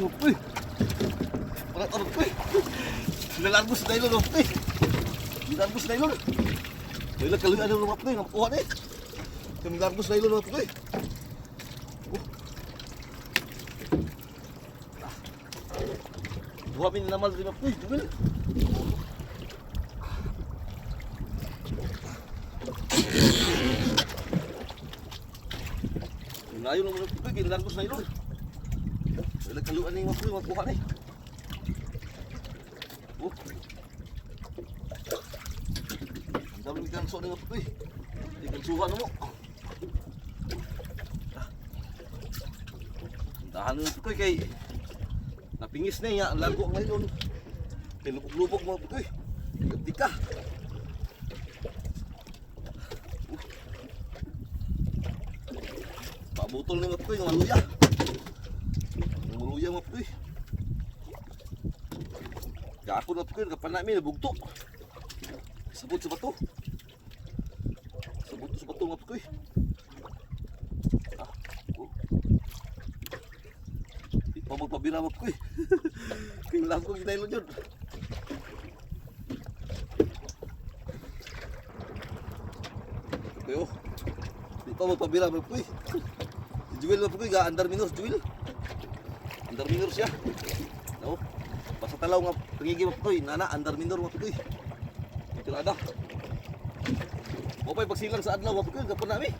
lagi mo puy. Para taro puy. Nilalarbos na ilon puy. Nilalarbos na ilon. May nagkaluyan ng mga puy, nakuha na eh. Kami nilalarbos na ilon mga puy. Buha min namal rin mga puy, dubil. Ngayon ng mga puy, nilalarbos na ilon. May nagkaluyan ng mga puy, makuha na eh. Ang dami ng ganso ng mga puy. Hindi gansuhan mo. Dahan ng puy kay napingis na niya. Ang lago ngayon. Tinupog-lupog mga puy. Ganti ka. Pabutol ng mga puy, ng maluya. Ng maluya mga puy. Gapon na puy, kapan namin, nabugto. Sabot sa bato. Sabot sa bato mga puy. Di pa magpabira mga puy. Kailangan ko ginailon yun. Pero, di pa magpabira mga puy. Juwel mga puy, ga-andar minor, Juwel. Andar minor siya. No? Basta talaw nga pangigi mga puy, nana, andar minor mga puy. Ito na ada. O pa'y pagsilang sa adlaw mga puy, kapon namin.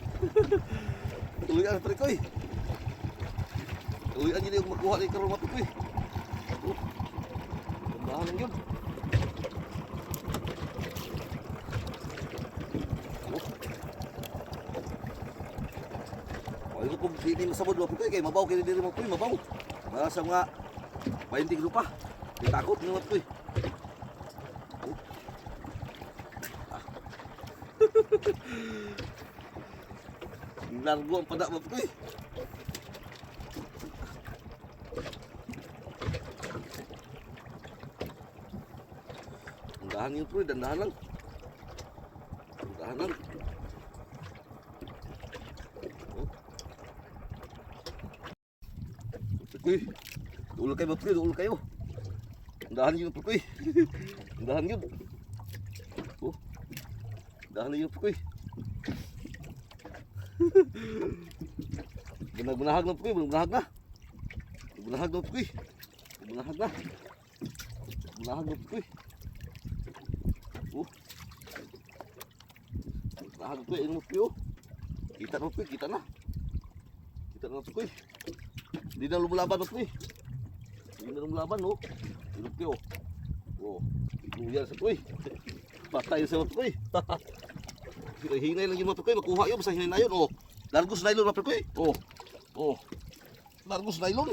Tuloyan ang parikoy. Tuloyan yun yung makuha ni karong mga puy. Tambahan yun. Ayun kung hindi masabod mga puy, kaya mabaw kaya diri mga puy, mabaw. Nasa mga 20 grupa. Di takot ng mga puy. Largo ang pada mga puy. Dandahan yun puy, dandahan lang. Dandahan lang. Puy, ulo kayo mga puy, ulo kayo. Dandahan yun puy. Dandahan yun. Dandahan yun puy. Bunahag na puy, bunahag na. Bunahag na puy. Bunahag na. Bunahag na puy. Bunahag na puy, ayun mo puy. Kita na puy, kita na. Kita na puy. Hindi na lumalaban na puy. Hindi na lumalaban no. Ayun mo puy. Inuyan sa puy. Patay sa mga puy. Hinay lang yung mga puy, makuha yun, basta hinay na yun. Largos nylon mga puy. Largos nylon.